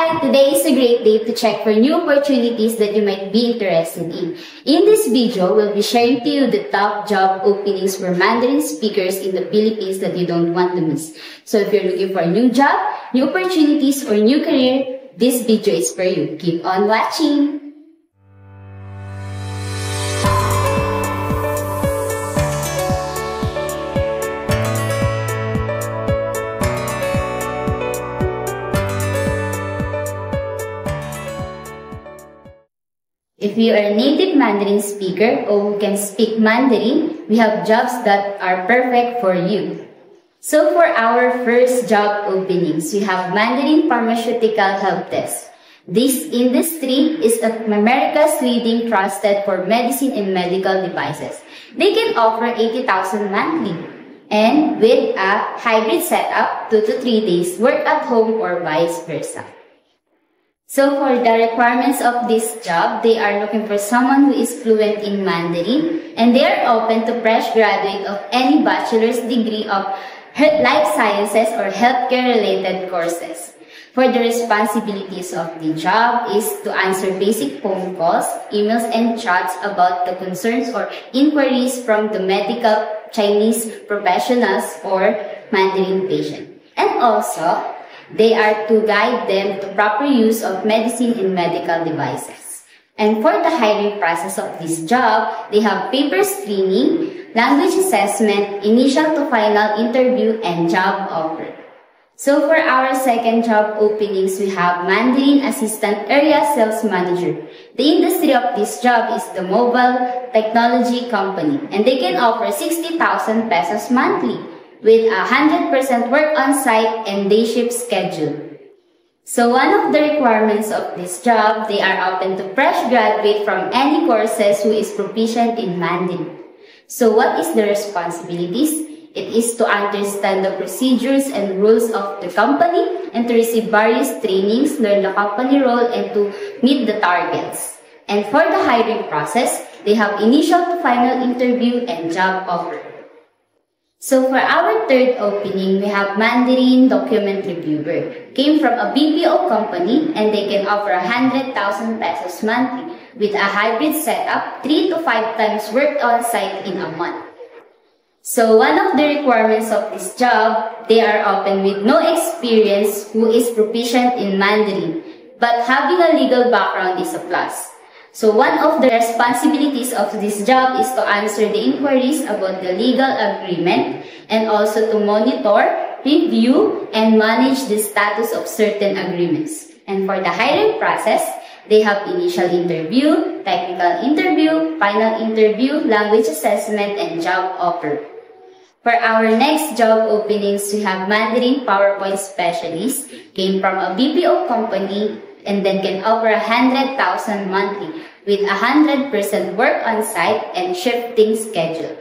Hi! Today is a great day to check for new opportunities that you might be interested in. In this video, we'll be sharing to you the top job openings for Mandarin speakers in the Philippines that you don't want to miss. So if you're looking for a new job, new opportunities, or new career, this video is for you. Keep on watching! If you are a native Mandarin speaker or who can speak Mandarin, we have jobs that are perfect for you. So for our first job openings, we have Mandarin Pharmaceutical Help Desk. This industry is America's leading trusted for medicine and medical devices. They can offer 80,000 monthly and with a hybrid setup, 2 to 3 days work at home or vice versa. So for the requirements of this job, they are looking for someone who is fluent in Mandarin and they are open to fresh graduate of any bachelor's degree of life sciences or healthcare related courses. For the responsibilities of the job is to answer basic phone calls, emails, and chats about the concerns or inquiries from the medical Chinese professionals or Mandarin patient. And also, they are to guide them to proper use of medicine and medical devices. And for the hiring process of this job, they have paper screening, language assessment, initial to final interview, and job offer. So for our second job openings, we have Mandarin Assistant Area Sales Manager. The industry of this job is the mobile technology company, and they can offer 60,000 pesos monthly, with 100% work on site and day shift schedule. So one of the requirements of this job, they are open to fresh graduate from any courses who is proficient in Mandarin. So what is the responsibilities? It is to understand the procedures and rules of the company and to receive various trainings, learn the company role, and to meet the targets. And for the hiring process, they have initial to final interview and job offer. So for our third opening, we have Mandarin Document Reviewer. Came from a BPO company and they can offer 100,000 pesos monthly with a hybrid setup, 3 to 5 times work on site in a month. So one of the requirements of this job, they are open with no experience who is proficient in Mandarin, but having a legal background is a plus. So one of the responsibilities of this job is to answer the inquiries about the legal agreement and also to monitor, review, and manage the status of certain agreements. And for the hiring process, they have initial interview, technical interview, final interview, language assessment, and job offer. For our next job openings, we have Mandarin PowerPoint Specialist. Came from a BPO company and then can offer 100,000 monthly with 100% work on site and shifting schedule.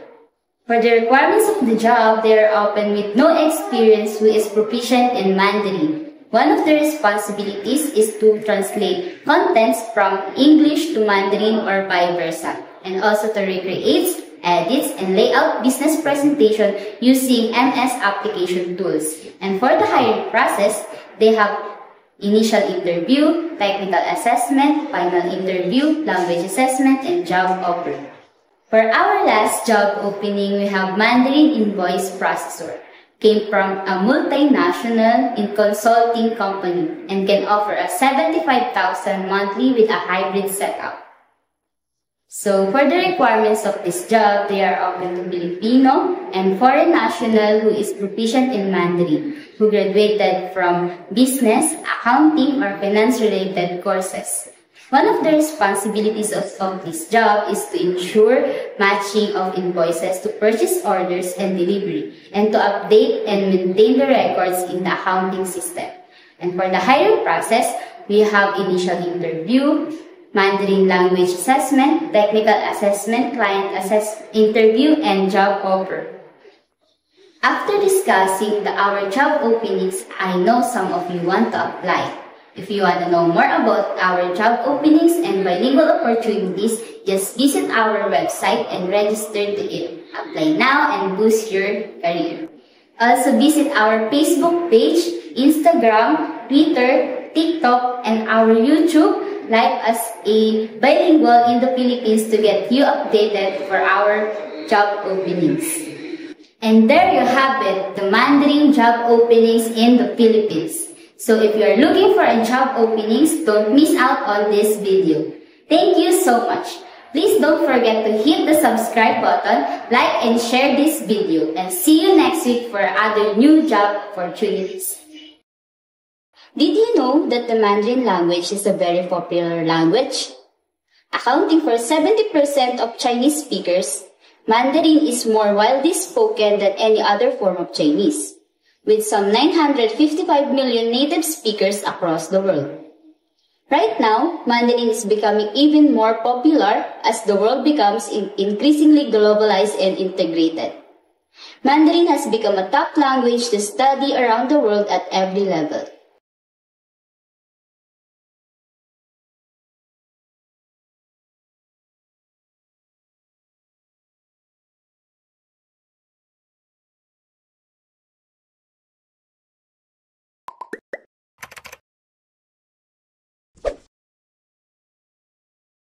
For the requirements of the job, they are open with no experience who is proficient in Mandarin. One of the responsibilities is to translate contents from English to Mandarin or vice versa, and also to recreate, edits, and layout business presentation using MS application tools. And for the hiring process, they have initial interview, technical assessment, final interview, language assessment, and job offer. For our last job opening, we have Mandarin Invoice Processor. Came from a multinational in consulting company and can offer a 75,000 monthly with a hybrid setup. So for the requirements of this job, they are open to Filipino and foreign national who is proficient in Mandarin, who graduated from business, accounting, or finance-related courses. One of the responsibilities of this job is to ensure matching of invoices to purchase orders and delivery, and to update and maintain the records in the accounting system. And for the hiring process, we have initial interview, Mandarin language assessment, technical assessment, client interview, and job offer. After discussing our job openings, I know some of you want to apply. If you want to know more about our job openings and bilingual opportunities, just visit our website and register to it. Apply now and boost your career. Also visit our Facebook page, Instagram, Twitter, TikTok, and our YouTube. Like us a bilingual in the Philippines to get you updated for our job openings. And there you have it, the Mandarin job openings in the Philippines. So if you are looking for a job openings, don't miss out on this video. Thank you so much. Please don't forget to hit the subscribe button, like and share this video, and see you next week for other new job opportunities. Did you know that the Mandarin language is a very popular language? Accounting for 70% of Chinese speakers, Mandarin is more widely spoken than any other form of Chinese, with some 955 million native speakers across the world. Right now, Mandarin is becoming even more popular as the world becomes increasingly globalized and integrated. Mandarin has become a top language to study around the world at every level.